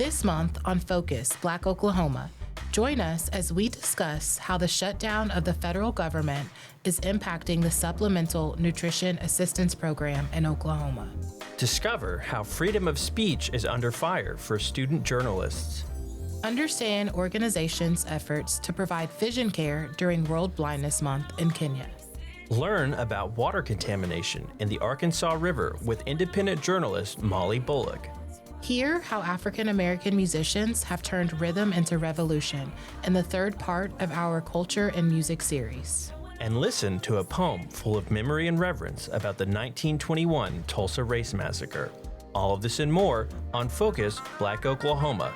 This month on Focus, Black Oklahoma, join us as we discuss how the shutdown of the federal government is impacting the Supplemental Nutrition Assistance Program in Oklahoma. Discover how freedom of speech is under fire for student journalists. Understand organizations' efforts to provide vision care during World Blindness Month in Kenya. Learn about water contamination in the Arkansas River with independent journalist Molly Bullock. Hear how African American musicians have turned rhythm into revolution in the third part of our Culture and Music series. And listen to a poem full of memory and reverence about the 1921 Tulsa Race Massacre. All of this and more on Focus, Black Oklahoma.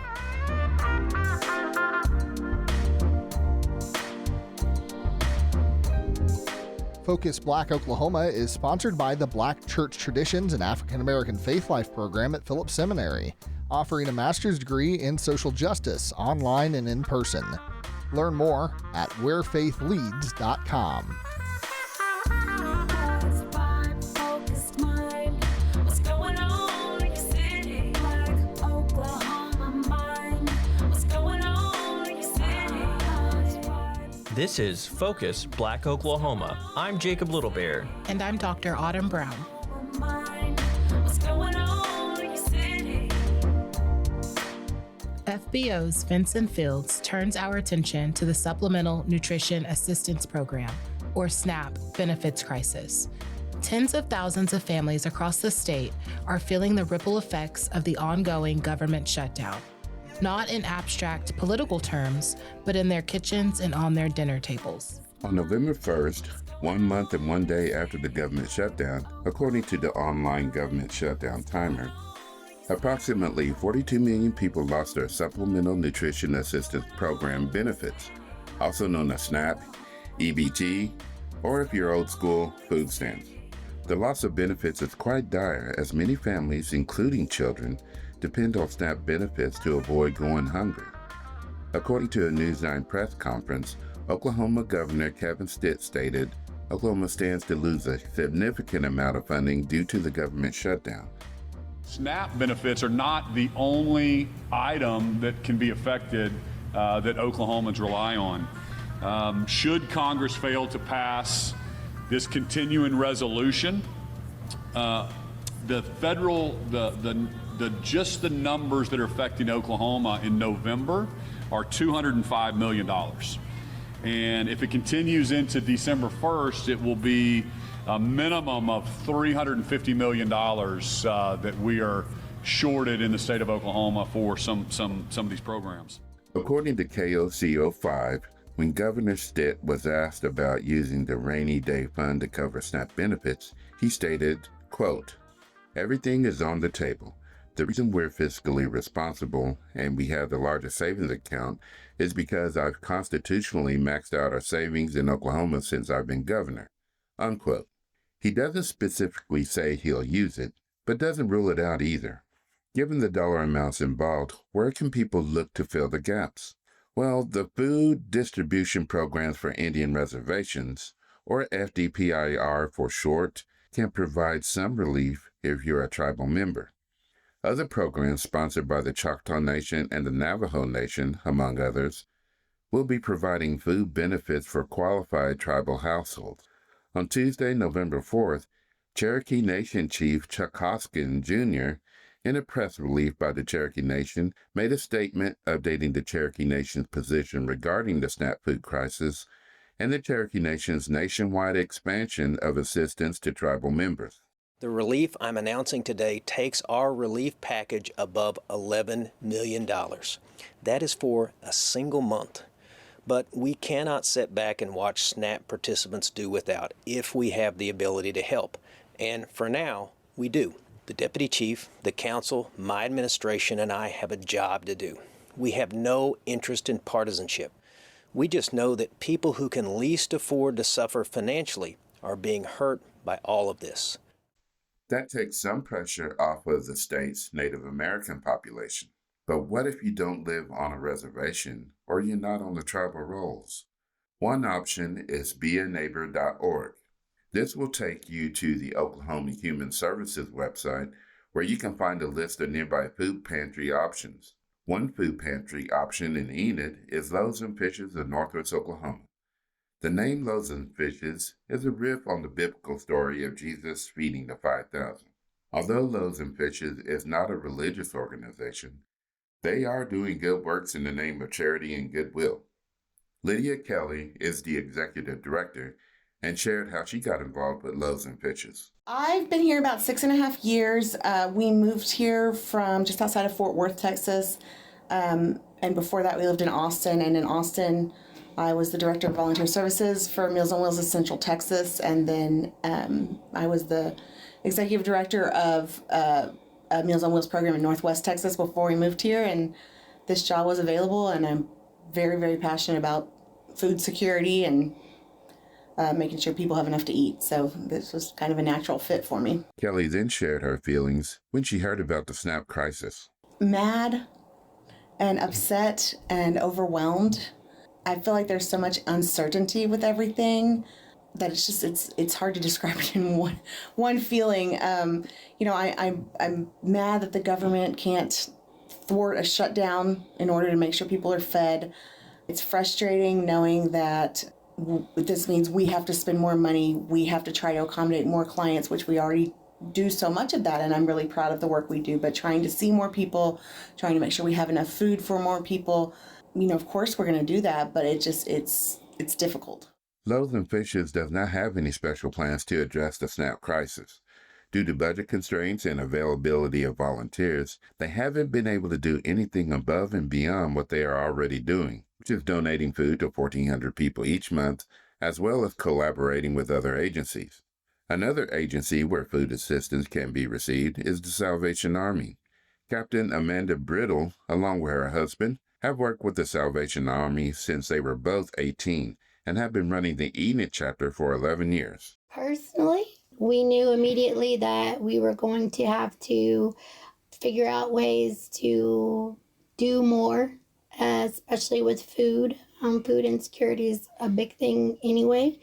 Focus Black Oklahoma is sponsored by the Black Church Traditions and African American Faith Life program at Phillips Seminary, offering a master's degree in social justice online and in person. Learn more at wherefaithleads.com. This is Focus Black Oklahoma. I'm Jacob Littlebear. And I'm Dr. Autumn Brown. FBO's Venson Fields turns our attention to the Supplemental Nutrition Assistance Program, or SNAP, benefits crisis. Tens of thousands of families across the state are feeling the ripple effects of the ongoing government shutdown. Not in abstract political terms, but in their kitchens and on their dinner tables. On November 1st, 1 month and 1 day after the government shutdown, according to the online government shutdown timer, approximately 42 million people lost their Supplemental Nutrition Assistance Program benefits, also known as SNAP, EBT, or if you're old school, food stamps. The loss of benefits is quite dire as many families, including children, depend on SNAP benefits to avoid going hungry. According to a News 9 press conference, Oklahoma Governor Kevin Stitt stated, Oklahoma stands to lose a significant amount of funding due to the government shutdown. SNAP benefits are not the only item that can be affected that Oklahomans rely on. Should Congress fail to pass this continuing resolution, just the numbers that are affecting Oklahoma in November are $205 million. And if it continues into December 1st, it will be a minimum of $350 million that we are shorted in the state of Oklahoma for some of these programs. According to KOSU 5, when Governor Stitt was asked about using the rainy day fund to cover SNAP benefits, he stated, quote, everything is on the table. The reason we're fiscally responsible and we have the largest savings account is because I've constitutionally maxed out our savings in Oklahoma since I've been governor, unquote. He doesn't specifically say he'll use it, but doesn't rule it out either. Given the dollar amounts involved, where can people look to fill the gaps? Well, the Food Distribution Programs for Indian Reservations, or FDPIR for short, can provide some relief if you're a tribal member. Other programs sponsored by the Choctaw Nation and the Navajo Nation, among others, will be providing food benefits for qualified tribal households. On Tuesday, November 4th, Cherokee Nation Chief Chuck Hoskin, Jr., in a press release by the Cherokee Nation, made a statement updating the Cherokee Nation's position regarding the SNAP food crisis and the Cherokee Nation's nationwide expansion of assistance to tribal members. The relief I'm announcing today takes our relief package above $11 million. That is for a single month. But we cannot sit back and watch SNAP participants do without if we have the ability to help. And for now, we do. The Deputy Chief, the Council, my administration, and I have a job to do. We have no interest in partisanship. We just know that people who can least afford to suffer financially are being hurt by all of this. That takes some pressure off of the state's Native American population. But what if you don't live on a reservation or you're not on the tribal rolls? One option is beaneighbor.org. This will take you to the Oklahoma Human Services website where you can find a list of nearby food pantry options. One food pantry option in Enid is Loaves and Fishes of Northwest Oklahoma. The name Loaves and Fishes is a riff on the biblical story of Jesus feeding the 5,000. Although Loaves and Fishes is not a religious organization, they are doing good works in the name of charity and goodwill. Lydia Kelly is the executive director and shared how she got involved with Loaves and Fishes. I've been here about 6.5 years. We moved here from just outside of Fort Worth, Texas. And before that, we lived in Austin. And in Austin, I was the director of volunteer services for Meals on Wheels of Central Texas. And then I was the executive director of a Meals on Wheels program in Northwest Texas before we moved here. And this job was available, and I'm very, very passionate about food security and making sure people have enough to eat. So this was kind of a natural fit for me. Kelly then shared her feelings when she heard about the SNAP crisis. Mad and upset and overwhelmed. I feel like there's so much uncertainty with everything that it's hard to describe it in one feeling. I'm mad that the government can't thwart a shutdown in order to make sure people are fed. It's frustrating knowing that this means we have to spend more money. We have to try to accommodate more clients, which we already do so much of that, and I'm really proud of the work we do, but trying to see more people, trying to make sure we have enough food for more people. Of course we're going to do that, but it's difficult. Loaves and Fishes does not have any special plans to address the SNAP crisis. Due to budget constraints and availability of volunteers, they haven't been able to do anything above and beyond what they are already doing, which is donating food to 1,400 people each month, as well as collaborating with other agencies. Another agency where food assistance can be received is the Salvation Army. Captain Amanda Brittle, along with her husband, have worked with the Salvation Army since they were both 18 and have been running the Enid chapter for 11 years. Personally, we knew immediately that we were going to have to figure out ways to do more, especially with food. Food insecurity is a big thing anyway,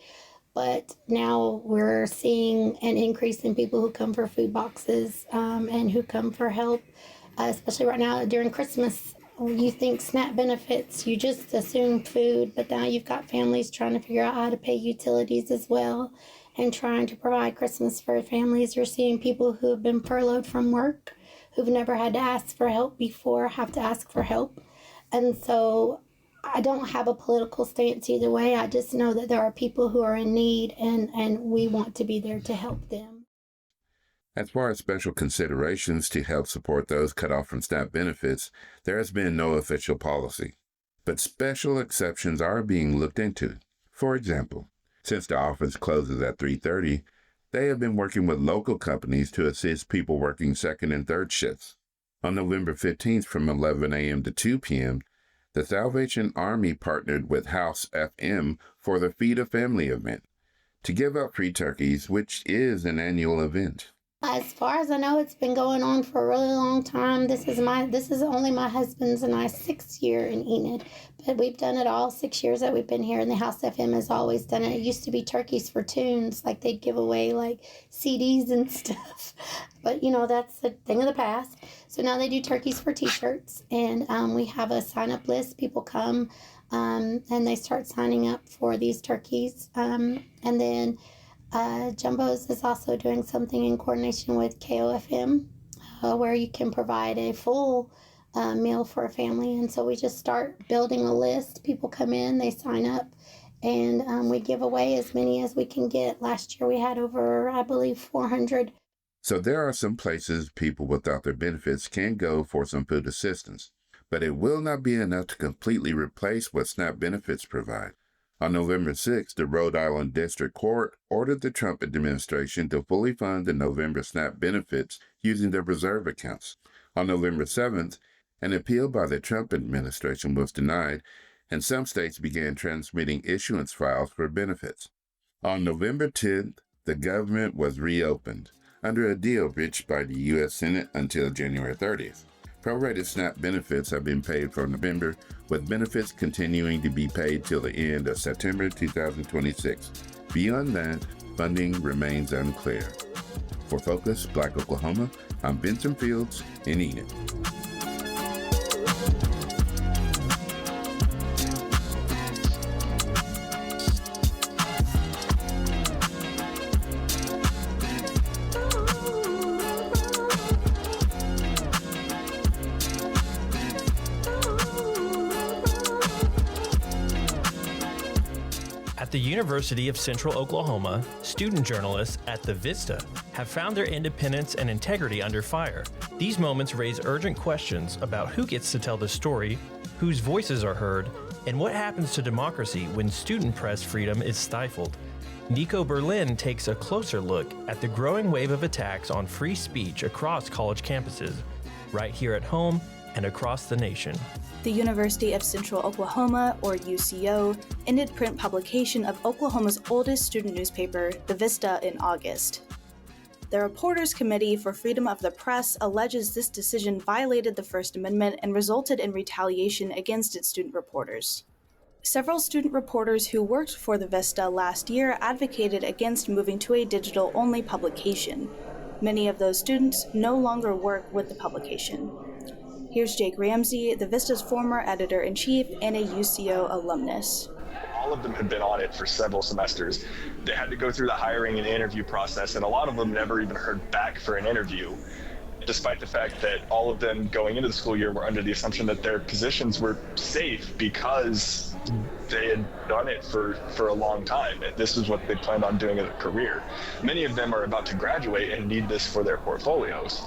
but now we're seeing an increase in people who come for food boxes and who come for help, especially right now during Christmas. You think SNAP benefits, you just assume food, but now you've got families trying to figure out how to pay utilities as well and trying to provide Christmas for families. You're seeing people who have been furloughed from work, who've never had to ask for help before, have to ask for help. And so I don't have a political stance either way. I just know that there are people who are in need, and we want to be there to help them. As far as special considerations to help support those cut off from SNAP benefits, there has been no official policy. But special exceptions are being looked into. For example, since the office closes at 3:30, they have been working with local companies to assist people working second and third shifts. On November 15th from 11 a.m. to 2 p.m., the Salvation Army partnered with House FM for the Feed a Family event to give out free turkeys, which is an annual event. As far as I know, it's been going on for a really long time. This is only my husband's and I's 6th year in Enid, but we've done it all 6 years that we've been here, and the House FM has always done it. It used to be turkeys for tunes, like they'd give away like CDs and stuff, but that's a thing of the past. So now they do turkeys for t-shirts, and we have a sign-up list. People come and they start signing up for these turkeys, and then Jumbo's is also doing something in coordination with KOFM where you can provide a full meal for a family. And so we just start building a list. People come in, they sign up, and we give away as many as we can get. Last year we had over, I believe, 400. So there are some places people without their benefits can go for some food assistance, but it will not be enough to completely replace what SNAP benefits provide. On November 6th, the Rhode Island District Court ordered the Trump administration to fully fund the November SNAP benefits using their reserve accounts. On November 7th, an appeal by the Trump administration was denied, and some states began transmitting issuance files for benefits. On November 10th, the government was reopened under a deal reached by the U.S. Senate until January 30th. Prorated SNAP benefits have been paid for November, with benefits continuing to be paid till the end of September 2026. Beyond that, funding remains unclear. For Focus Black Oklahoma, I'm Venson Fields in Enid. At the University of Central Oklahoma, student journalists at the Vista have found their independence and integrity under fire. These moments raise urgent questions about who gets to tell the story, whose voices are heard, and what happens to democracy when student press freedom is stifled. Nico Berlin takes a closer look at the growing wave of attacks on free speech across college campuses, right here at home and across the nation. The University of Central Oklahoma, or UCO, ended print publication of Oklahoma's oldest student newspaper, the Vista, in August. The Reporters Committee for Freedom of the Press alleges this decision violated the First Amendment and resulted in retaliation against its student reporters. Several student reporters who worked for the Vista last year advocated against moving to a digital-only publication. Many of those students no longer work with the publication. Here's Jake Ramsey, the Vista's former editor-in-chief and a UCO alumnus. All of them had been on it for several semesters. They had to go through the hiring and interview process, and a lot of them never even heard back for an interview, despite the fact that all of them going into the school year were under the assumption that their positions were safe because they had done it for a long time. This is what they planned on doing as a career. Many of them are about to graduate and need this for their portfolios.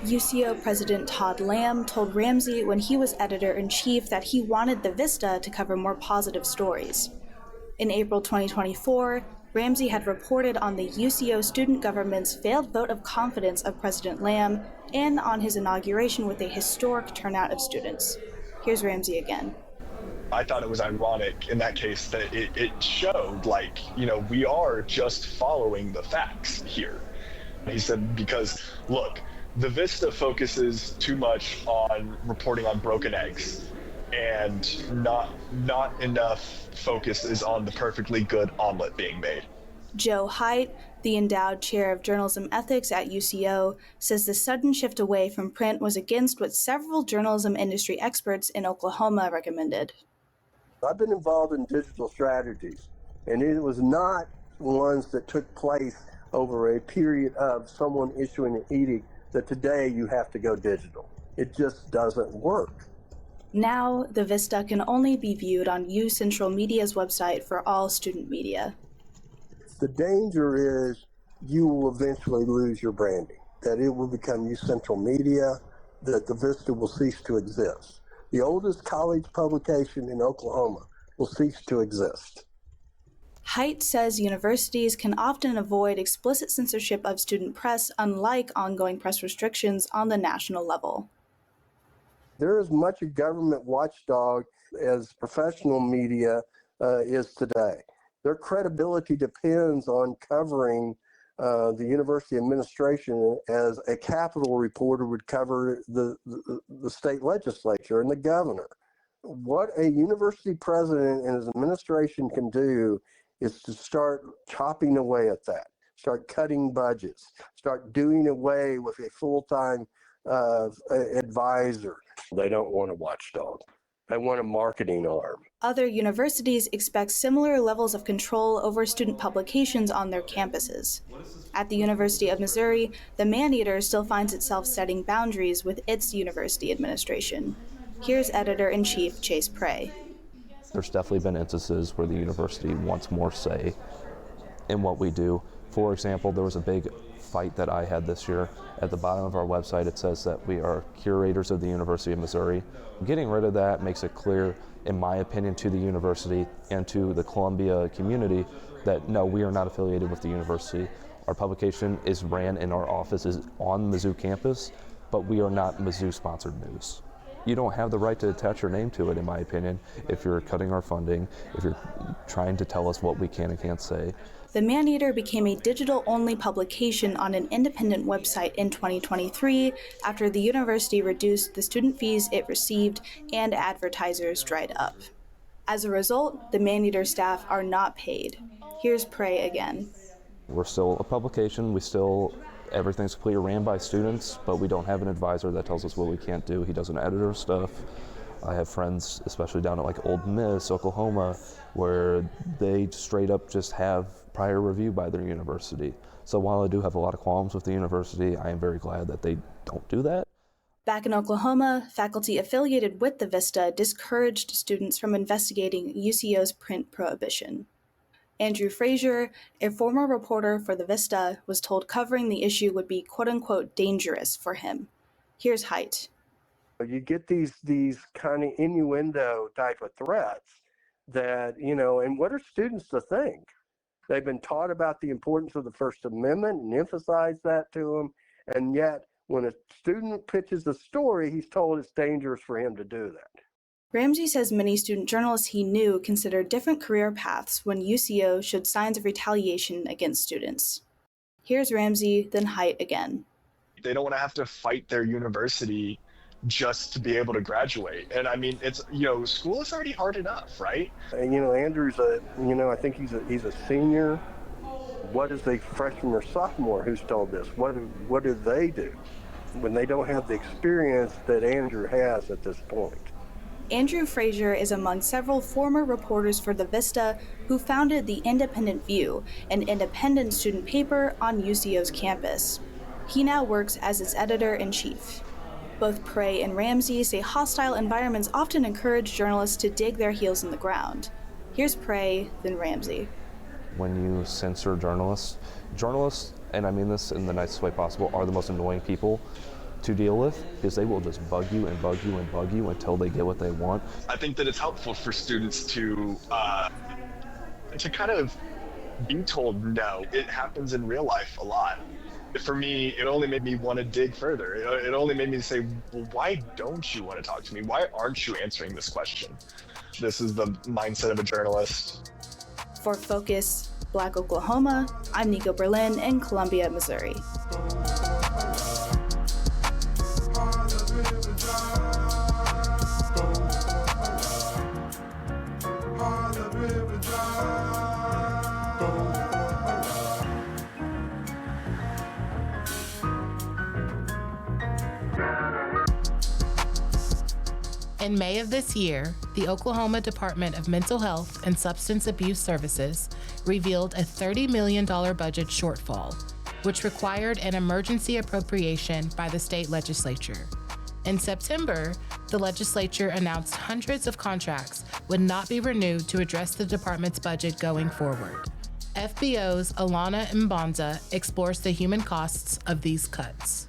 UCO President Todd Lamb told Ramsey when he was editor-in-chief that he wanted the Vista to cover more positive stories. In April 2024, Ramsey had reported on the UCO student government's failed vote of confidence of President Lamb and on his inauguration with a historic turnout of students. Here's Ramsey again. I thought it was ironic in that case that it showed, we are just following the facts here. He said, because, look, the Vista focuses too much on reporting on broken eggs, and not enough focus is on the perfectly good omelet being made. Joe Haidt, the endowed chair of journalism ethics at UCO, says the sudden shift away from print was against what several journalism industry experts in Oklahoma recommended. I've been involved in digital strategies, and it was not ones that took place over a period of someone issuing an edict that today you have to go digital. It just doesn't work. Now, the Vista can only be viewed on U Central Media's website for all student media. The danger is you will eventually lose your branding, that it will become U Central Media, that the Vista will cease to exist. The oldest college publication in Oklahoma will cease to exist. Haidt says universities can often avoid explicit censorship of student press, unlike ongoing press restrictions on the national level. There is much a government watchdog as professional media is today. Their credibility depends on covering the university administration as a Capitol reporter would cover the state legislature and the governor. What a university president and his administration can do is to start chopping away at that, start cutting budgets, start doing away with a full-time advisor. They don't want a watchdog. They want a marketing arm. Other universities expect similar levels of control over student publications on their campuses. At the University of Missouri, the man-eater still finds itself setting boundaries with its university administration. Here's editor-in-chief Chase Prey. There's definitely been instances where the university wants more say in what we do. For example, there was a big fight that I had this year. At the bottom of our website, it says that we are curators of the University of Missouri. Getting rid of that makes it clear, in my opinion, to the university and to the Columbia community that no, we are not affiliated with the university. Our publication is ran in our offices on the Mizzou campus, but we are not Mizzou-sponsored news. You don't have the right to attach your name to it, in my opinion, if you're cutting our funding, if you're trying to tell us what we can and can't say. The Man-Eater became a digital-only publication on an independent website in 2023 after the university reduced the student fees it received and advertisers dried up. As a result, the Man-Eater staff are not paid. Here's Prey again. We're still a publication. Everything's completely ran by students, but we don't have an advisor that tells us what we can't do. He doesn't edit our stuff. I have friends, especially down at Old Miss, Oklahoma, where they straight up just have prior review by their university. So while I do have a lot of qualms with the university, I am very glad that they don't do that. Back in Oklahoma, faculty affiliated with the Vista discouraged students from investigating UCO's print prohibition. Andrew Frazier, a former reporter for the Vista, was told covering the issue would be quote-unquote dangerous for him. Here's Haidt. You get these kind of innuendo type of threats that, and what are students to think? They've been taught about the importance of the First Amendment and emphasize that to them, and yet when a student pitches a story, he's told it's dangerous for him to do that. Ramsey says many student journalists he knew considered different career paths when UCO showed signs of retaliation against students. Here's Ramsey, then Haidt again. They don't want to have to fight their university just to be able to graduate. And I mean, it's, school is already hard enough, right? And, Andrew's I think he's a senior. What is a freshman or sophomore who's told this? What do they do when they don't have the experience that Andrew has at this point? Andrew Frazier is among several former reporters for the Vista who founded The Independent View, an independent student paper on UCO's campus. He now works as its editor-in-chief. Both Prey and Ramsey say hostile environments often encourage journalists to dig their heels in the ground. Here's Prey, then Ramsey. When you censor journalists, and I mean this in the nicest way possible, are the most annoying people to deal with, because they will just bug you and bug you and bug you until they get what they want. I think that it's helpful for students to kind of be told no. It happens in real life a lot. For me, it only made me want to dig further. It only made me say, well, why don't you want to talk to me? Why aren't you answering this question? This is the mindset of a journalist. For Focus Black Oklahoma, I'm Nico Berlin in Columbia, Missouri. In May of this year, the Oklahoma Department of Mental Health and Substance Abuse Services revealed a $30 million budget shortfall, which required an emergency appropriation by the state legislature. In September, the legislature announced hundreds of contracts would not be renewed to address the department's budget going forward. FBO's Alana Mbanza explores the human costs of these cuts.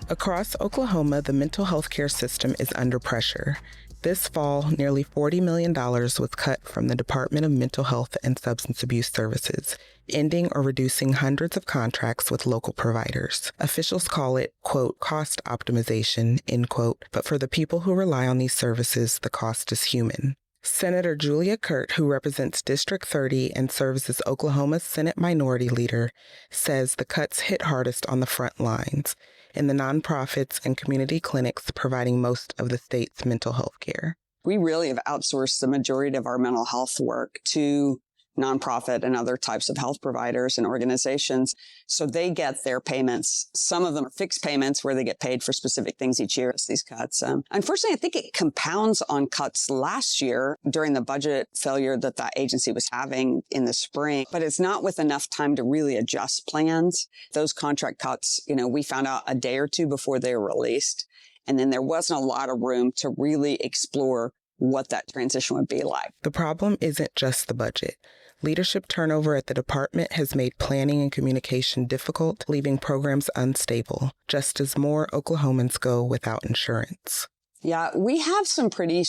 Across Oklahoma, the mental health care system is under pressure. This fall, nearly $40 million was cut from the Department of Mental Health and Substance Abuse Services, ending or reducing hundreds of contracts with local providers. Officials call it, quote, cost optimization, end quote, but for the people who rely on these services, the cost is human. Senator Julia Kurt, who represents District 30 and serves as Oklahoma's Senate Minority Leader, says the cuts hit hardest on the front lines, in the nonprofits and community clinics providing most of the state's mental health care. We really have outsourced the majority of our mental health work to nonprofit and other types of health providers and organizations. So they get their payments. Some of them are fixed payments where they get paid for specific things each year. It's these cuts. Unfortunately, I think it compounds on cuts last year during the budget failure that agency was having in the spring. But it's not with enough time to really adjust plans. Those contract cuts, we found out a day or two before they were released. And then there wasn't a lot of room to really explore what that transition would be like. The problem isn't just the budget. Leadership turnover at the department has made planning and communication difficult, leaving programs unstable, just as more Oklahomans go without insurance. Yeah, we have some pretty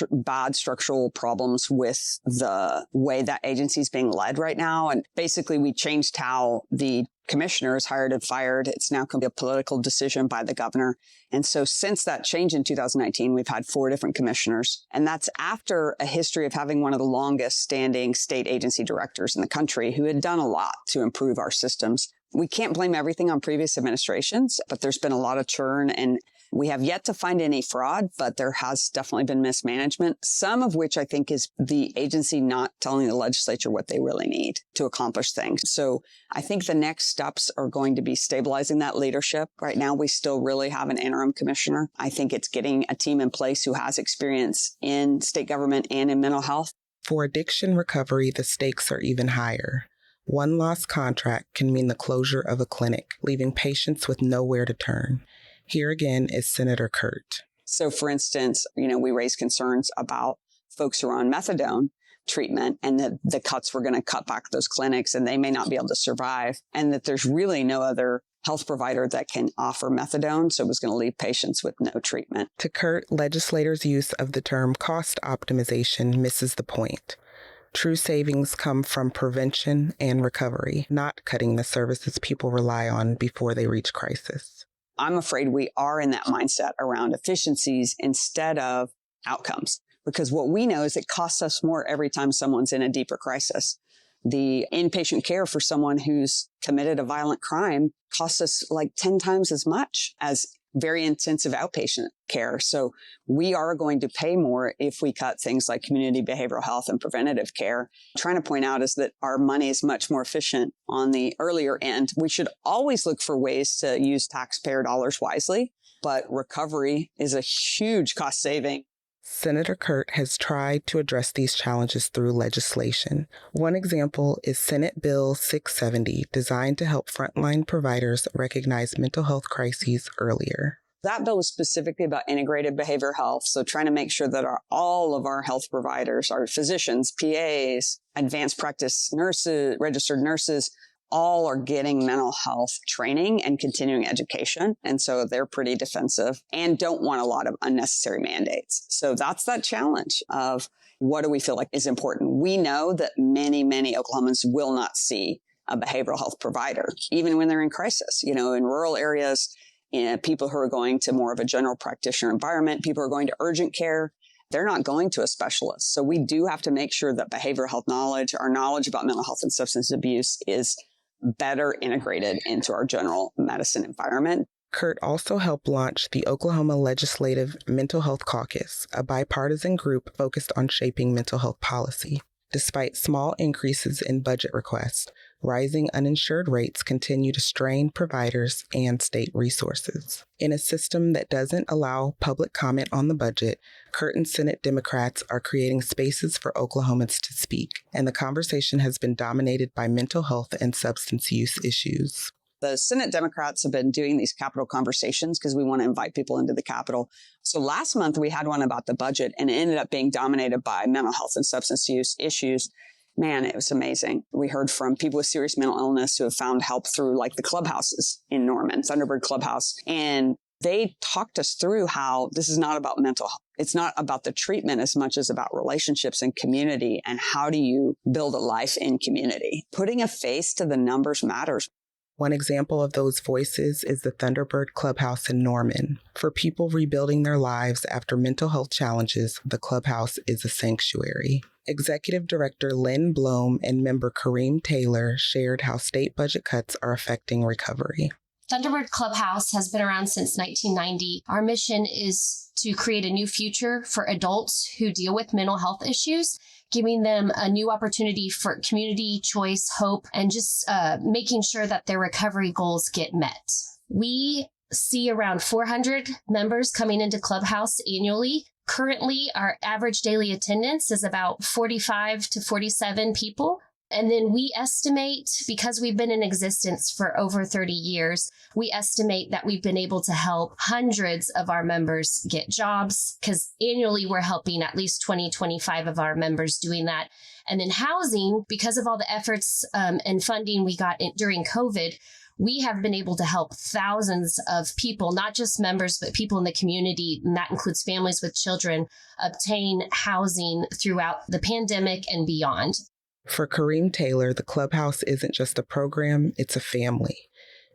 bad structural problems with the way that agency is being led right now. And basically, we changed how the commissioner is hired and fired. It's now going to be a political decision by the governor. And so since that change in 2019, we've had 4 different commissioners. And that's after a history of having one of the longest standing state agency directors in the country who had done a lot to improve our systems. We can't blame everything on previous administrations, but there's been a lot of churn, and we have yet to find any fraud, but there has definitely been mismanagement, some of which I think is the agency not telling the legislature what they really need to accomplish things. So I think the next steps are going to be stabilizing that leadership. Right now, we still really have an interim commissioner. I think it's getting a team in place who has experience in state government and in mental health. For addiction recovery, the stakes are even higher. One lost contract can mean the closure of a clinic, leaving patients with nowhere to turn. Here again is Senator Kurt. So, for instance, we raise concerns about folks who are on methadone, treatment, and that the cuts were going to cut back those clinics and they may not be able to survive, and that there's really no other health provider that can offer methadone, so it was going to leave patients with no treatment. To Kurt, legislators' use of the term cost optimization misses the point. True savings come from prevention and recovery, not cutting the services people rely on before they reach crisis. I'm afraid we are in that mindset around efficiencies instead of outcomes, because what we know is it costs us more every time someone's in a deeper crisis. The inpatient care for someone who's committed a violent crime costs us like 10 times as much as very intensive outpatient care. So we are going to pay more if we cut things like community behavioral health and preventative care. Trying to point out is that our money is much more efficient on the earlier end. We should always look for ways to use taxpayer dollars wisely, but recovery is a huge cost saving. Senator Kurt has tried to address these challenges through legislation. One example is Senate Bill 670, designed to help frontline providers recognize mental health crises earlier. That bill was specifically about integrated behavioral health, so trying to make sure that all of our health providers, our physicians, PAs, advanced practice nurses, registered nurses, all are getting mental health training and continuing education. And so they're pretty defensive and don't want a lot of unnecessary mandates. So that's that challenge of what do we feel like is important? We know that many, many Oklahomans will not see a behavioral health provider, even when they're in crisis. You know, in rural areas, people who are going to more of a general practitioner environment, people who are going to urgent care, they're not going to a specialist. So we do have to make sure that behavioral health knowledge, our knowledge about mental health and substance abuse is better integrated into our general medicine environment. Kurt also helped launch the Oklahoma Legislative Mental Health Caucus, a bipartisan group focused on shaping mental health policy. Despite small increases in budget requests, rising uninsured rates continue to strain providers and state resources. In a system that doesn't allow public comment on the budget, Kurt and Senate Democrats are creating spaces for Oklahomans to speak, and the conversation has been dominated by mental health and substance use issues. The Senate Democrats have been doing these Capitol conversations because we want to invite people into the Capitol. So last month we had one about the budget, and it ended up being dominated by mental health and substance use issues. Man, it was amazing. We heard from people with serious mental illness who have found help through like the clubhouses in Norman, Thunderbird Clubhouse. And they talked us through how this is not about mental health. It's not about the treatment as much as about relationships and community. And how do you build a life in community? Putting a face to the numbers matters. One example of those voices is the Thunderbird Clubhouse in Norman. For people rebuilding their lives after mental health challenges, the clubhouse is a sanctuary. Executive Director Lynn Blome and member Kareem Taylor shared how state budget cuts are affecting recovery. Thunderbird Clubhouse has been around since 1990. Our mission is to create a new future for adults who deal with mental health issues, giving them a new opportunity for community, choice, hope, and just making sure that their recovery goals get met. We see around 400 members coming into Clubhouse annually. Currently, our average daily attendance is about 45 to 47 people. And then we estimate, because we've been in existence for over 30 years, we estimate that we've been able to help hundreds of our members get jobs, because annually we're helping at least 25 of our members doing that. And then housing, because of all the efforts and funding we got during COVID, we have been able to help thousands of people, not just members, but people in the community, and that includes families with children, obtain housing throughout the pandemic and beyond. For Kareem Taylor, the Clubhouse isn't just a program, it's a family.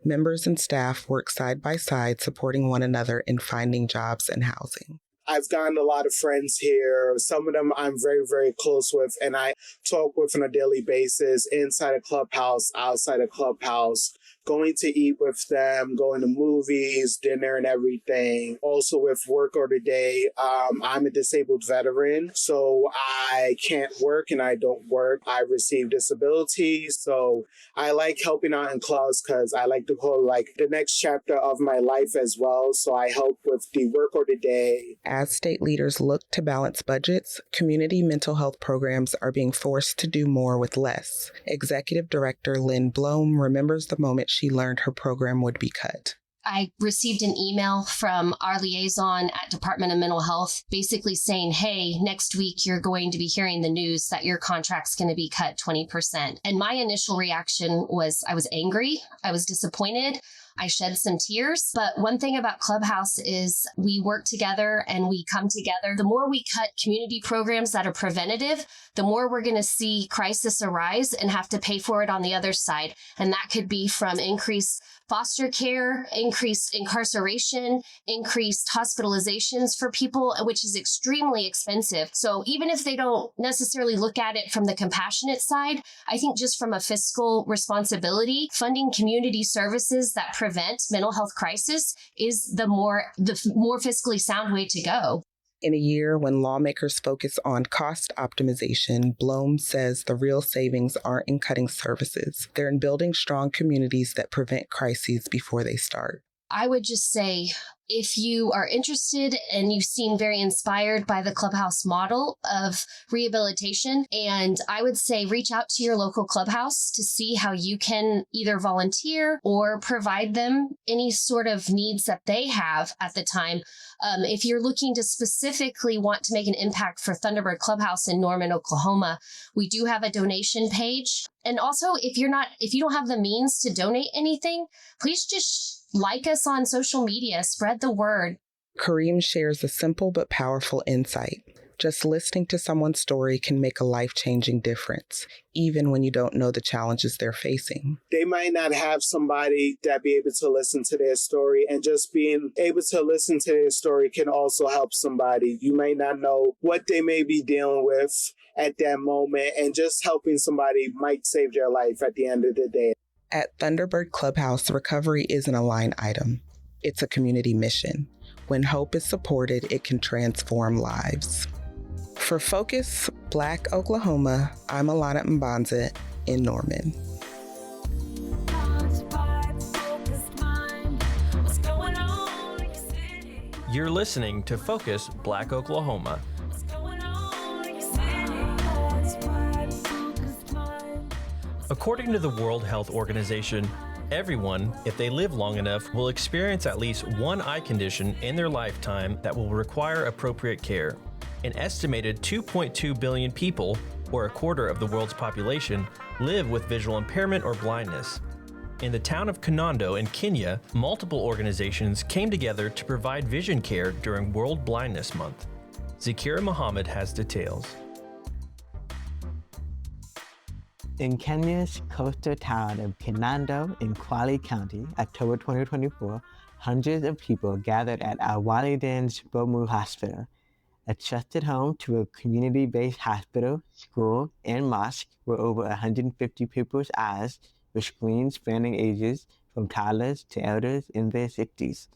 Members and staff work side by side, supporting one another in finding jobs and housing. I've gotten a lot of friends here. Some of them I'm very, very close with, and I talk with on a daily basis, inside a Clubhouse, outside a Clubhouse, going to eat with them, going to movies, dinner and everything. Also with work or the day, I'm a disabled veteran, so I can't work and I don't work. I receive disability, so I like helping out in clubs because I like to call it like the next chapter of my life as well. So I help with the work or the day. As state leaders look to balance budgets, community mental health programs are being forced to do more with less. Executive Director Lynn Blome remembers the moment she learned her program would be cut. I received an email from our liaison at Department of Mental Health basically saying, hey, next week you're going to be hearing the news that your contract's going to be cut 20%. And my initial reaction was I was angry. I was disappointed. I shed some tears. But one thing about Clubhouse is we work together and we come together. The more we cut community programs that are preventative, the more we're going to see crisis arise and have to pay for it on the other side. And that could be from increased foster care, increased incarceration, increased hospitalizations for people, which is extremely expensive. So even if they don't necessarily look at it from the compassionate side, I think just from a fiscal responsibility, funding community services that prevent mental health crisis is the more fiscally sound way to go. In a year when lawmakers focus on cost optimization, Blom says the real savings aren't in cutting services. They're in building strong communities that prevent crises before they start. I would just say, if you are interested and you seem very inspired by the Clubhouse model of rehabilitation, and I would say reach out to your local clubhouse to see how you can either volunteer or provide them any sort of needs that they have at the time. If you're looking to specifically want to make an impact for Thunderbird Clubhouse in Norman, Oklahoma, we do have a donation page. And also, if you don't have the means to donate anything, please just like us on social media, spread the word. Kareem shares a simple but powerful insight. Just listening to someone's story can make a life-changing difference, even when you don't know the challenges they're facing. They might not have somebody that be able to listen to their story, and just being able to listen to their story can also help somebody. You may not know what they may be dealing with at that moment, and just helping somebody might save their life at the end of the day. At Thunderbird Clubhouse, recovery isn't a line item. It's a community mission. When hope is supported, it can transform lives. For Focus Black Oklahoma, I'm Alana Mbanza in Norman. You're listening to Focus Black Oklahoma. According to the World Health Organization, everyone, if they live long enough, will experience at least one eye condition in their lifetime that will require appropriate care. An estimated 2.2 billion people, or a quarter of the world's population, live with visual impairment or blindness. In the town of Kinondo in Kenya, multiple organizations came together to provide vision care during World Blindness Month. Zaakirah Muhammad has details. In Kenya's coastal town of Kinondo in Kwale County, October 2024, hundreds of people gathered at Awaliden's Bomu Hospital, a trusted home to a community-based hospital, school, and mosque where over 150 people's eyes were screened spanning ages from toddlers to elders in their 60s.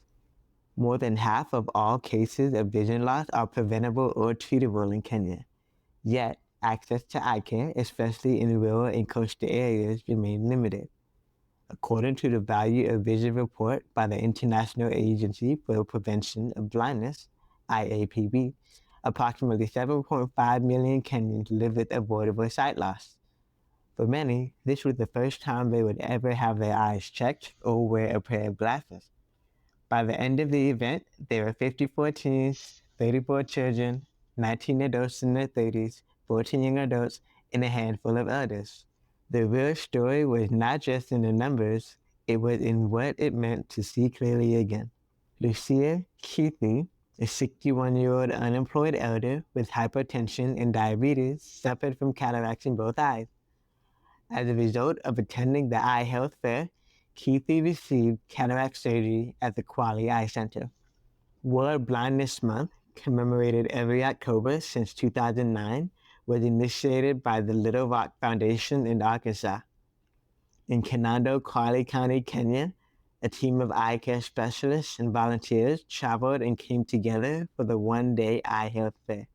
More than half of all cases of vision loss are preventable or treatable in Kenya. Yet, access to eye care, especially in rural and coastal areas, remain limited. According to the Value of Vision report by the International Agency for the Prevention of Blindness, IAPB, approximately 7.5 million Kenyans live with avoidable sight loss. For many, this was the first time they would ever have their eyes checked or wear a pair of glasses. By the end of the event, there were 54 teens, 34 children, 19 adults in their 30s, 14 young adults, and a handful of elders. The real story was not just in the numbers, it was in what it meant to see clearly again. Lucia Keithy, a 61-year-old unemployed elder with hypertension and diabetes, suffered from cataracts in both eyes. As a result of attending the eye health fair, Keithy received cataract surgery at the Kwale Eye Center. World Blindness Month, commemorated every October since 2009, was initiated by the Little Rock Foundation in Arkansas. In Kinondo, Kwale County, Kenya, a team of eye care specialists and volunteers traveled and came together for the one-day eye health fair.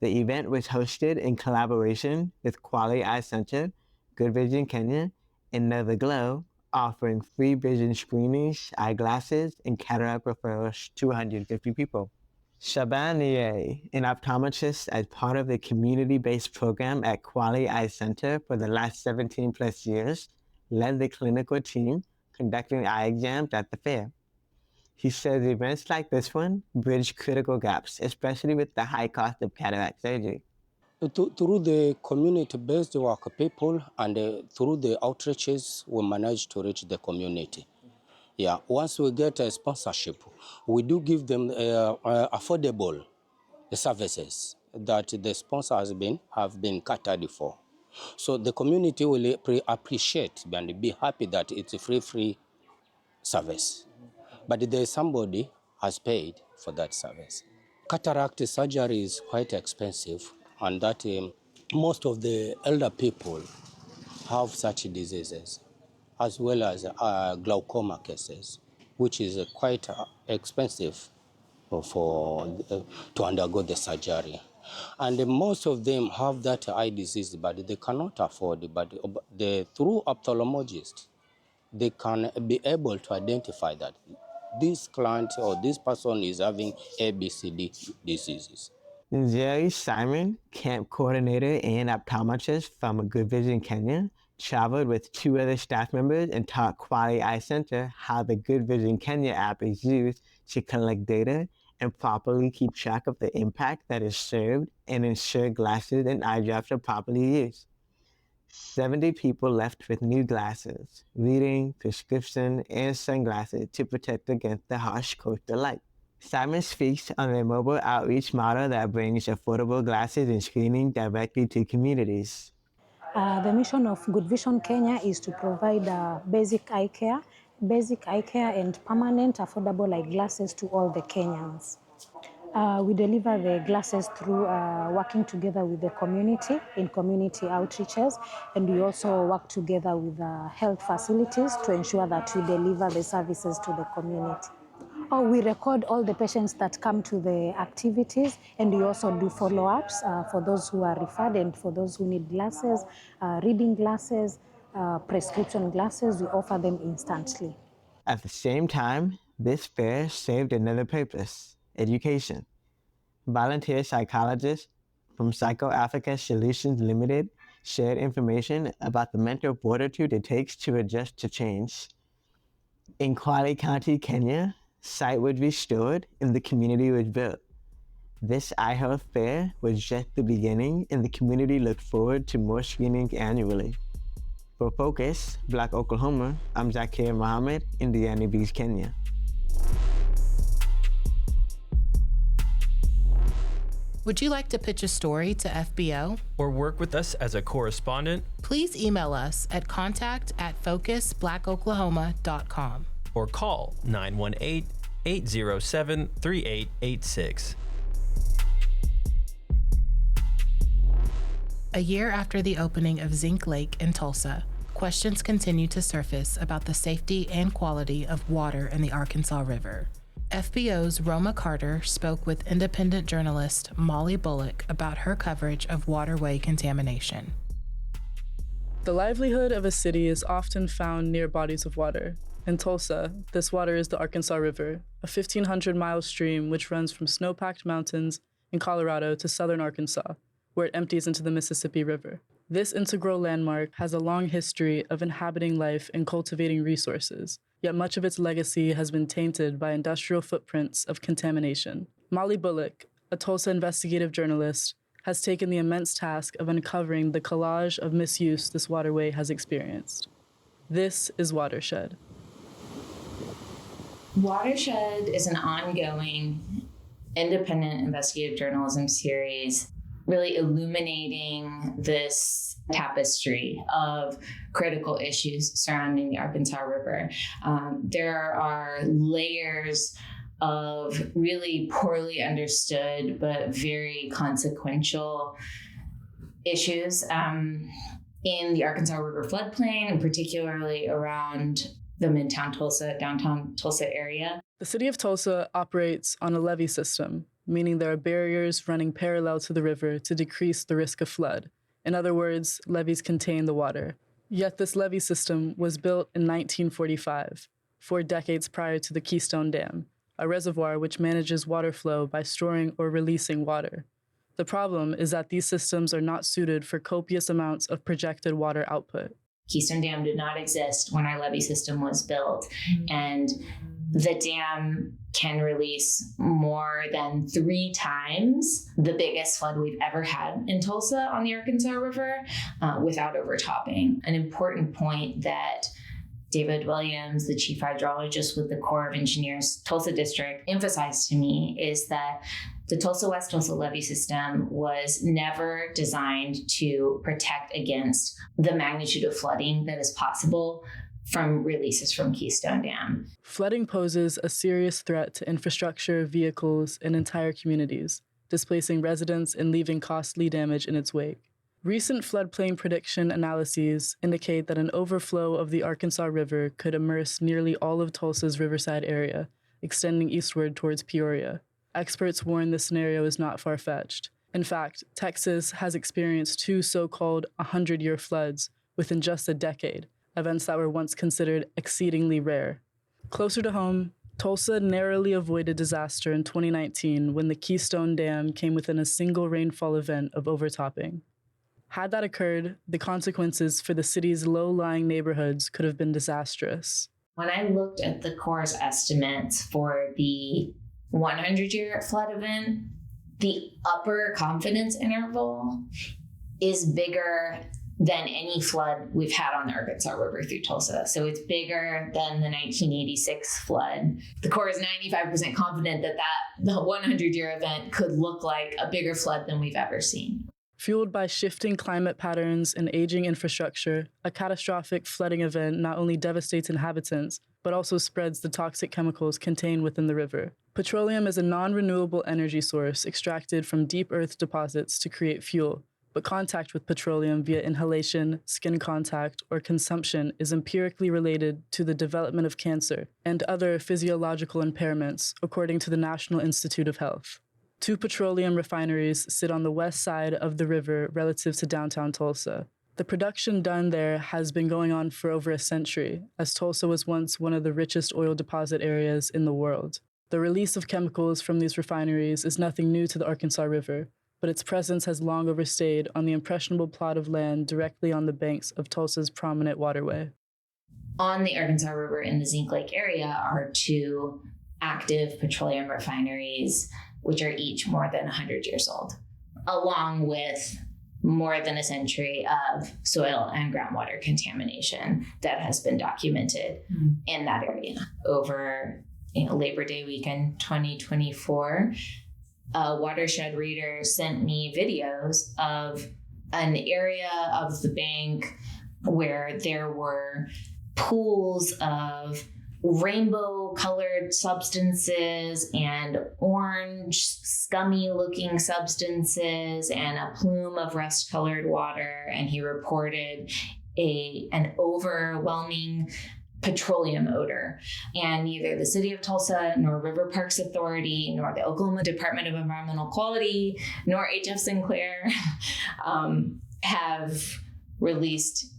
The event was hosted in collaboration with Kwale Eye Center, Good Vision Kenya, and Never Glow, offering free vision screenings, eyeglasses, and cataract referrals to 150 people. Shabanier, an optometrist as part of the community-based program at Kwale Eye Center for the last 17 plus years, led the clinical team conducting eye exams at the fair. He says events like this one bridge critical gaps, especially with the high cost of cataract surgery. Through the community-based work, people, and through the outreaches, we manage to reach the community. Yeah, once we get a sponsorship, we do give them affordable services that the sponsor have been catered for. So the community will appreciate and be happy that it's a free service. But there's somebody has paid for that service. Cataract surgery is quite expensive, and that most of the elder people have such diseases, as well as glaucoma cases, which is quite expensive to undergo the surgery. And most of them have that eye disease, but they cannot afford it. But through ophthalmologists, they can be able to identify that this client or this person is having ABCD diseases. Jerry Simon, camp coordinator and optometrist from Good Vision Kenya, traveled with 2 other staff members and taught Quality Eye Center how the Good Vision Kenya app is used to collect data and properly keep track of the impact that is served and ensure glasses and eye drops are properly used. 70 people left with new glasses, reading, prescription, and sunglasses to protect against the harsh coastal light. Simon speaks on a mobile outreach model that brings affordable glasses and screening directly to communities. The mission of Good Vision Kenya is to provide basic eye care and permanent affordable eyeglasses to all the Kenyans. We deliver the glasses through working together with the community in community outreaches, and we also work together with health facilities to ensure that we deliver the services to the community. We record all the patients that come to the activities, and we also do follow-ups for those who are referred and for those who need glasses, reading glasses, prescription glasses. We offer them instantly. At the same time, this fair served another purpose: education. Volunteer psychologists from Psycho Africa Solutions Limited shared information about the mental fortitude it takes to adjust to change. In Kwale County, Kenya, sight was restored and the community was built. This eye health fair was just the beginning, and the community looked forward to more screenings annually. For Focus, Black Oklahoma, I'm Zaakirah Muhammad, Indiana Beach, Kenya. Would you like to pitch a story to FBO? Or work with us as a correspondent? Please email us at contact@focusblackoklahoma.com. Or call 918-807-3886. A year after the opening of Zink Lake in Tulsa, questions continue to surface about the safety and quality of water in the Arkansas River. FBO's Roma Carter spoke with independent journalist Molly Bullock about her coverage of waterway contamination. The livelihood of a city is often found near bodies of water. In Tulsa, this water is the Arkansas River, a 1,500-mile stream which runs from snow-packed mountains in Colorado to southern Arkansas, where it empties into the Mississippi River. This integral landmark has a long history of inhabiting life and cultivating resources, yet much of its legacy has been tainted by industrial footprints of contamination. Molly Bullock, a Tulsa investigative journalist, has taken the immense task of uncovering the collage of misuse this waterway has experienced. This is Watershed. Watershed is an ongoing independent investigative journalism series really illuminating this tapestry of critical issues surrounding the Arkansas River. There are layers of really poorly understood but very consequential issues in the Arkansas River floodplain, and particularly around the Midtown Tulsa, downtown Tulsa area. The city of Tulsa operates on a levee system, meaning there are barriers running parallel to the river to decrease the risk of flood. In other words, levees contain the water. Yet this levee system was built in 1945, 4 decades prior to the Keystone Dam, a reservoir which manages water flow by storing or releasing water. The problem is that these systems are not suited for copious amounts of projected water output. Keystone Dam did not exist when our levee system was built, and The dam can release more than 3 times the biggest flood we've ever had in Tulsa on the Arkansas River without overtopping. An important point that David Williams, the chief hydrologist with the Corps of Engineers Tulsa District, emphasized to me is that the Tulsa West Tulsa levee system was never designed to protect against the magnitude of flooding that is possible from releases from Keystone Dam. Flooding poses a serious threat to infrastructure, vehicles, and entire communities, displacing residents and leaving costly damage in its wake. Recent floodplain prediction analyses indicate that an overflow of the Arkansas River could immerse nearly all of Tulsa's riverside area, extending eastward towards Peoria. Experts warn this scenario is not far-fetched. In fact, Texas has experienced 2 so-called 100-year floods within just a decade, events that were once considered exceedingly rare. Closer to home, Tulsa narrowly avoided disaster in 2019 when the Keystone Dam came within a single rainfall event of overtopping. Had that occurred, the consequences for the city's low-lying neighborhoods could have been disastrous. When I looked at the Corps' estimates for the 100-year flood event, the upper confidence interval is bigger than any flood we've had on the Arkansas River through Tulsa. So it's bigger than the 1986 flood. The Corps is 95% confident that the 100-year event could look like a bigger flood than we've ever seen. Fueled by shifting climate patterns and aging infrastructure, a catastrophic flooding event not only devastates inhabitants, but also spreads the toxic chemicals contained within the river. Petroleum is a non-renewable energy source extracted from deep earth deposits to create fuel, but contact with petroleum via inhalation, skin contact, or consumption is empirically related to the development of cancer and other physiological impairments, according to the National Institute of Health. 2 petroleum refineries sit on the west side of the river relative to downtown Tulsa. The production done there has been going on for over a century, as Tulsa was once one of the richest oil deposit areas in the world. The release of chemicals from these refineries is nothing new to the Arkansas River, but its presence has long overstayed on the impressionable plot of land directly on the banks of Tulsa's prominent waterway. On the Arkansas River in the Zink Lake area are 2 active petroleum refineries, which are each more than 100 years old, along with more than a century of soil and groundwater contamination that has been documented in that area. Over Labor Day weekend 2024, a watershed reader sent me videos of an area of the bank where there were pools of rainbow-colored substances and orange, scummy-looking substances and a plume of rust-colored water. And he reported an overwhelming petroleum odor. And neither the City of Tulsa, nor River Parks Authority, nor the Oklahoma Department of Environmental Quality, nor H.F. Sinclair have released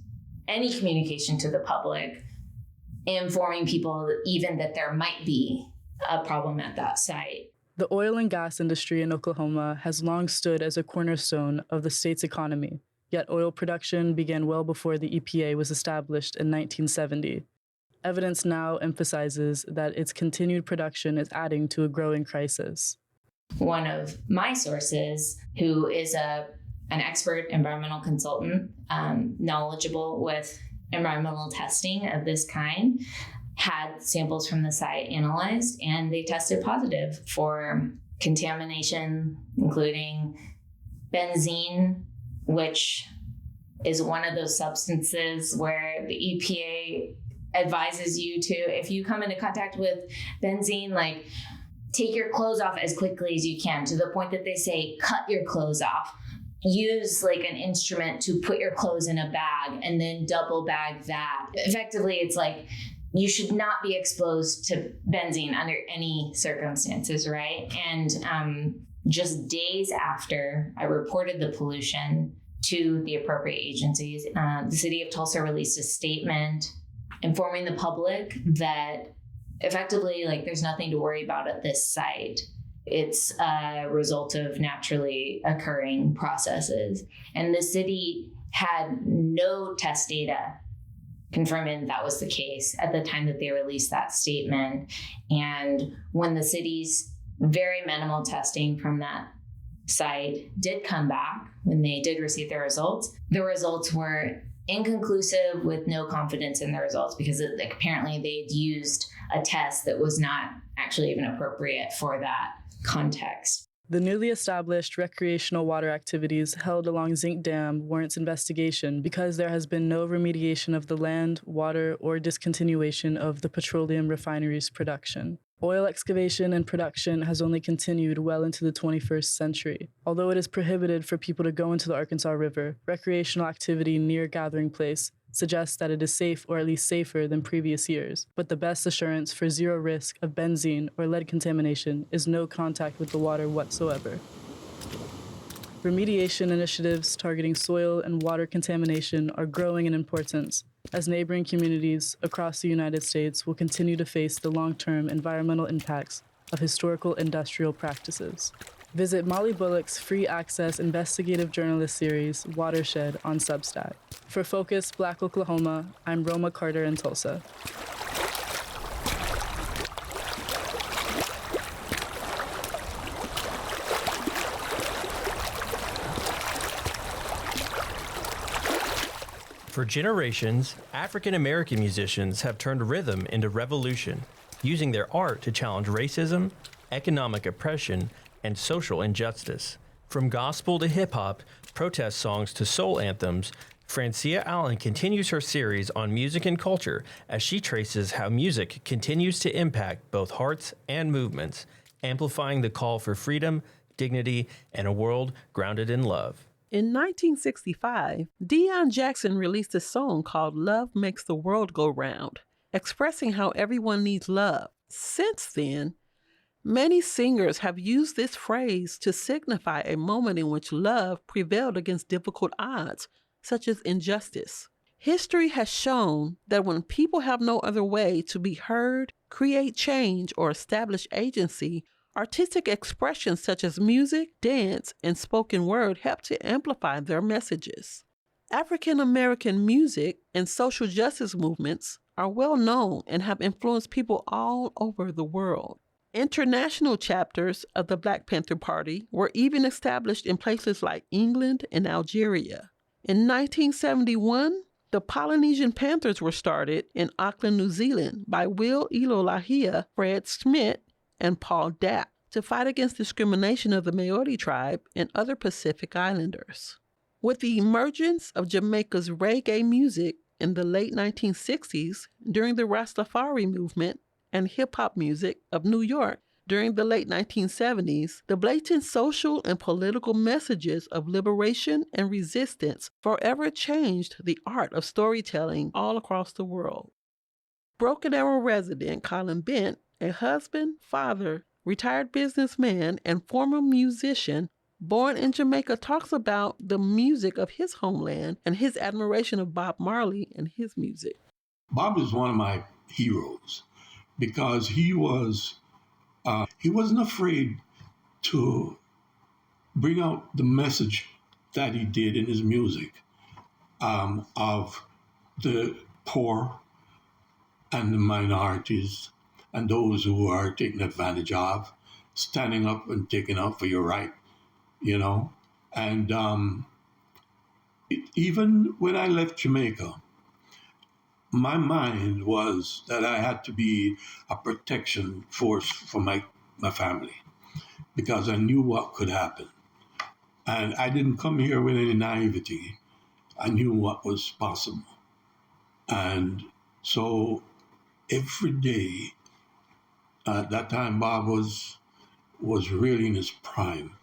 any communication to the public informing people even that there might be a problem at that site. The oil and gas industry in Oklahoma has long stood as a cornerstone of the state's economy, yet oil production began well before the EPA was established in 1970. Evidence now emphasizes that its continued production is adding to a growing crisis. One of my sources, who is an expert environmental consultant, knowledgeable with environmental testing of this kind, had samples from the site analyzed, and they tested positive for contamination, including benzene, which is one of those substances where the EPA advises you to, if you come into contact with benzene, like take your clothes off as quickly as you can, to the point that they say, cut your clothes off. Use like an instrument to put your clothes in a bag and then double bag that. Effectively, it's like you should not be exposed to benzene under any circumstances, right? And just days after I reported the pollution to the appropriate agencies, the City of Tulsa released a statement informing the public that effectively, like, there's nothing to worry about at this site. It's a result of naturally occurring processes. And the city had no test data confirming that was the case at the time that they released that statement. And when the city's very minimal testing from that site did come back, when they did receive the results were inconclusive with no confidence in the results because apparently they'd used a test that was not actually even appropriate for that context. The newly established recreational water activities held along Zink Dam warrants investigation because there has been no remediation of the land, water, or discontinuation of the petroleum refineries' production. Oil excavation and production has only continued well into the 21st century. Although it is prohibited for people to go into the Arkansas River, recreational activity near Gathering Place suggests that it is safe or at least safer than previous years, but the best assurance for zero risk of benzene or lead contamination is no contact with the water whatsoever. Remediation initiatives targeting soil and water contamination are growing in importance as neighboring communities across the United States will continue to face the long-term environmental impacts of historical industrial practices. Visit Molly Bullock's free access investigative journalist series, Watershed, on Substack. For Focus Black Oklahoma, I'm Roma Carter in Tulsa. For generations, African American musicians have turned rhythm into revolution, using their art to challenge racism, economic oppression, and social injustice. From gospel to hip-hop, protest songs to soul anthems, Francia Allen continues her series on music and culture as she traces how music continues to impact both hearts and movements, amplifying the call for freedom, dignity, and a world grounded in love. In 1965, Deion Jackson released a song called Love Makes the World Go Round, expressing how everyone needs love. Since then, many singers have used this phrase to signify a moment in which love prevailed against difficult odds, such as injustice. History has shown that when people have no other way to be heard, create change, or establish agency, artistic expressions such as music, dance, and spoken word help to amplify their messages. African American music and social justice movements are well known and have influenced people all over the world. International chapters of the Black Panther Party were even established in places like England and Algeria. In 1971, the Polynesian Panthers were started in Auckland, New Zealand by Will Ilolahia, Fred Smith, and Paul Dapp to fight against discrimination of the Maori tribe and other Pacific Islanders. With the emergence of Jamaica's reggae music in the late 1960s during the Rastafari movement and hip-hop music of New York during the late 1970s, the blatant social and political messages of liberation and resistance forever changed the art of storytelling all across the world. Broken Arrow resident Colin Bent, a husband, father, retired businessman, and former musician born in Jamaica, talks about the music of his homeland and his admiration of Bob Marley and his music. Bob is one of my heroes because he wasn't afraid to bring out the message that he did in his music of the poor and the minorities and those who are taken advantage of, standing up and taking up for your right, you know. And even when I left Jamaica, my mind was that I had to be a protection force for my family because I knew what could happen. And I didn't come here with any naivety. I knew what was possible. And so every day, at that time, Bob was really in his prime.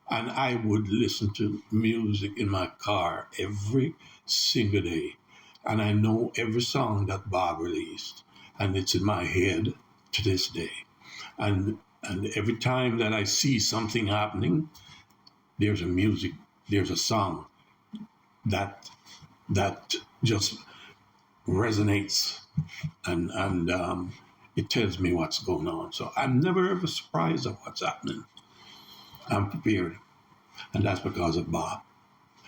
And I would listen to music in my car every single day. And I know every song that Bob released. And it's in my head to this day. And every time that I see something happening, there's a song that just resonates and it tells me what's going on. So I'm never ever surprised at what's happening. I'm prepared. And that's because of Bob.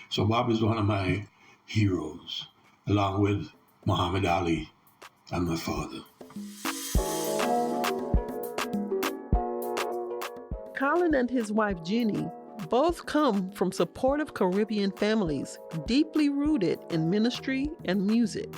So Bob is one of my heroes, along with Muhammad Ali and my father. Colin and his wife Jenny both come from supportive Caribbean families, deeply rooted in ministry and music.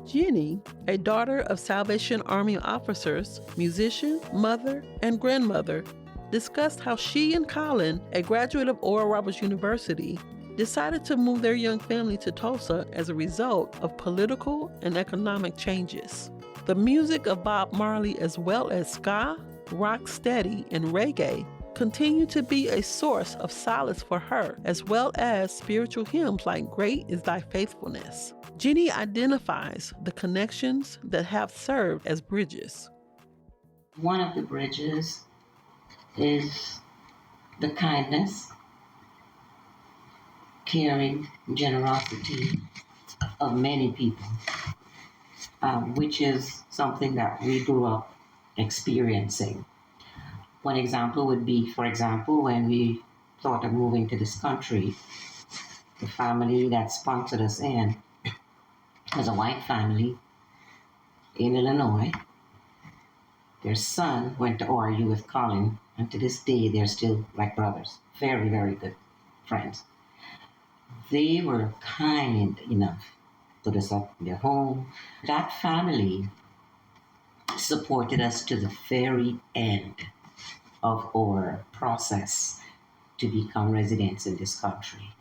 Jenny, a daughter of Salvation Army officers, musician, mother, and grandmother, discussed how she and Colin, a graduate of Oral Roberts University, decided to move their young family to Tulsa as a result of political and economic changes. The music of Bob Marley, as well as ska, rocksteady, and reggae, continue to be a source of solace for her, as well as spiritual hymns like Great is Thy Faithfulness. Jenny identifies the connections that have served as bridges. One of the bridges is the kindness, caring, generosity of many people, which is something that we grew up experiencing. One example would be, for example, when we thought of moving to this country, the family that sponsored us in was a white family in Illinois. Their son went to ORU with Colin, and to this day they're still like brothers, very, very good friends. They were kind enough to put us up in their home. That family supported us to the very end of our process to become residents in this country.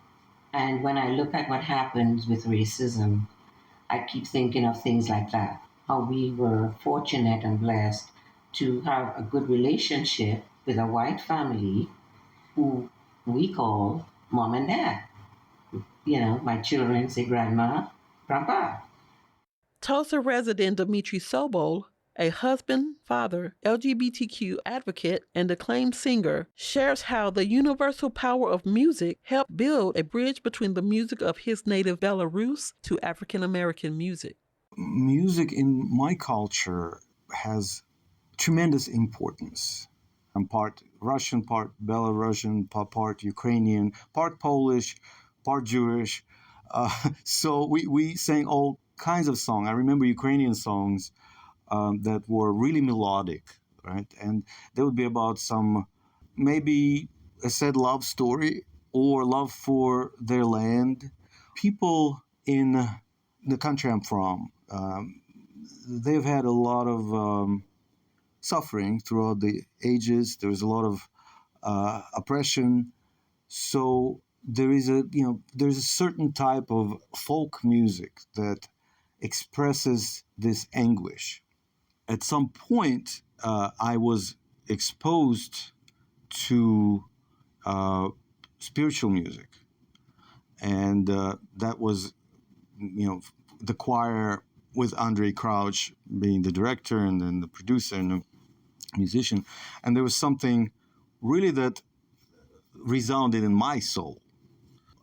And when I look at what happens with racism, I keep thinking of things like that, how we were fortunate and blessed to have a good relationship with a white family who we call mom and dad. You know, my children say grandma, grandpa. Tulsa resident Dimitri Sobol, a husband, father, LGBTQ advocate, and acclaimed singer, shares how the universal power of music helped build a bridge between the music of his native Belarus to African American music. Music in my culture has tremendous importance. I'm part Russian, part Belarusian, part Ukrainian, part Polish, part Jewish. So we sang all kinds of songs. I remember Ukrainian songs that were really melodic, right? And they would be about some, maybe a sad love story or love for their land. People in the country I'm from, they've had a lot of suffering throughout the ages. There was a lot of oppression. So there's a certain type of folk music that expresses this anguish. At some point, I was exposed to spiritual music, and that was, the choir with Andre Crouch being the director and then the producer and the musician, and there was something really that resounded in my soul.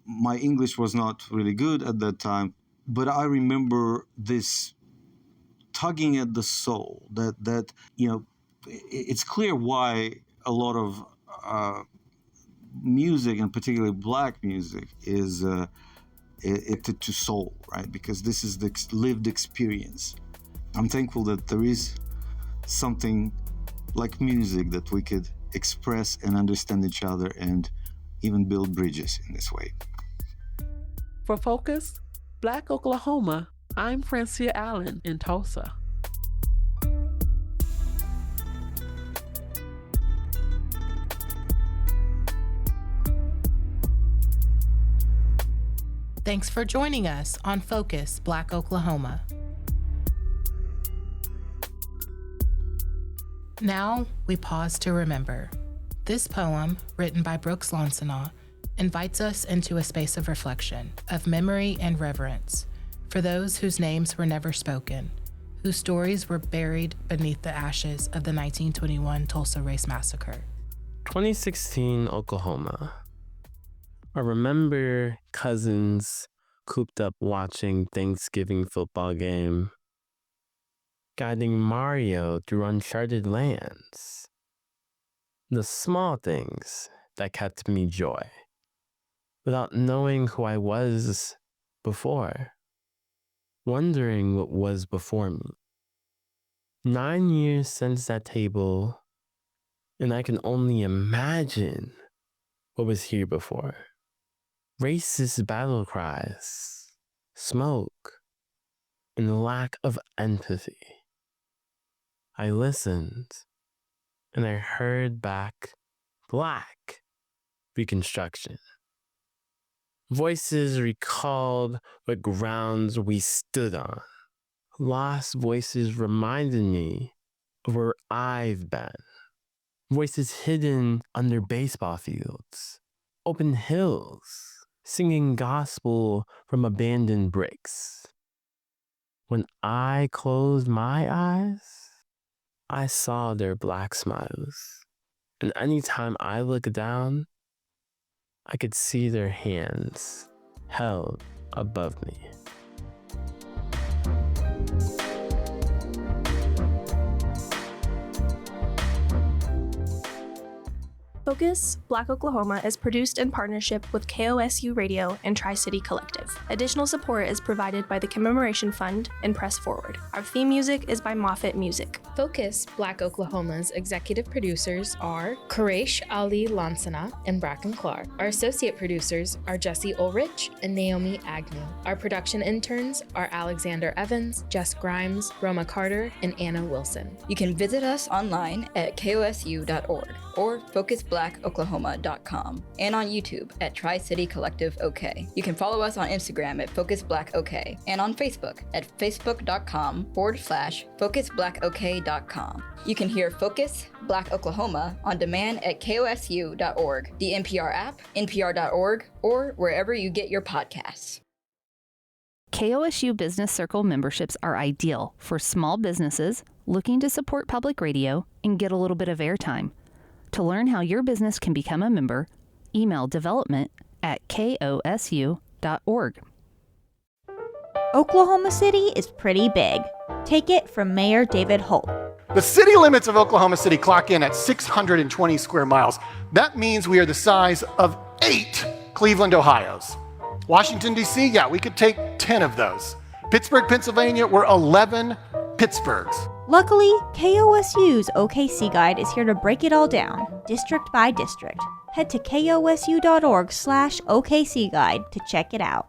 My English was not really good at that time, but I remember this tugging at the soul that it's clear why a lot of music, and particularly black music, is to soul, right? Because this is the lived experience. I'm thankful that there is something like music that we could express and understand each other and even build bridges in this way. For Focus, Black Oklahoma, I'm Francia Allen in Tulsa. Thanks for joining us on Focus, Black Oklahoma. Now we pause to remember. This poem, written by Brooks Lansana, invites us into a space of reflection, of memory and reverence, for those whose names were never spoken, whose stories were buried beneath the ashes of the 1921 Tulsa Race Massacre. 2016 Oklahoma. I remember cousins cooped up watching Thanksgiving football game, guiding Mario through uncharted lands. The small things that kept me joy. without knowing who I was before, wondering what was before me. 9 years since that table, and I can only imagine what was here before. Racist battle cries, smoke, and lack of empathy. I listened, and I heard back Black Reconstruction. Voices recalled what grounds we stood on. Lost voices reminded me of where I've been. Voices hidden under baseball fields, open hills, singing gospel from abandoned bricks. When I closed my eyes, I saw their Black smiles. And anytime I looked down, I could see their hands held above me. Focus, Black Oklahoma is produced in partnership with KOSU Radio and Tri-City Collective. Additional support is provided by the Commemoration Fund and Press Forward. Our theme music is by Moffett Music. Focus, Black Oklahoma's executive producers are Francia Allen and Bracken Clark. Our associate producers are Jesse Ulrich and Naomi Agnew. Our production interns are Alexander Evans, Jess Grimes, Roma Carter, and Anna Wilson. You can visit us online at kosu.org or focusblackoklahoma.com and on YouTube at Tri-City Collective OK. You can follow us on Instagram at focusblackok and on Facebook at facebook.com/focusblackok.com. You can hear Focus Black Oklahoma on demand at kosu.org, the NPR app, npr.org, or wherever you get your podcasts. KOSU Business Circle memberships are ideal for small businesses looking to support public radio and get a little bit of airtime. To learn how your business can become a member, email development@kosu.org. Oklahoma City is pretty big. Take it from Mayor David Holt. The city limits of Oklahoma City clock in at 620 square miles. That means we are the size of 8 Cleveland, Ohios. Washington, D.C., yeah, we could take 10 of those. Pittsburgh, Pennsylvania, we're 11 Pittsburghs. Luckily, KOSU's OKC Guide is here to break it all down, district by district. Head to kosu.org/OKC Guide to check it out.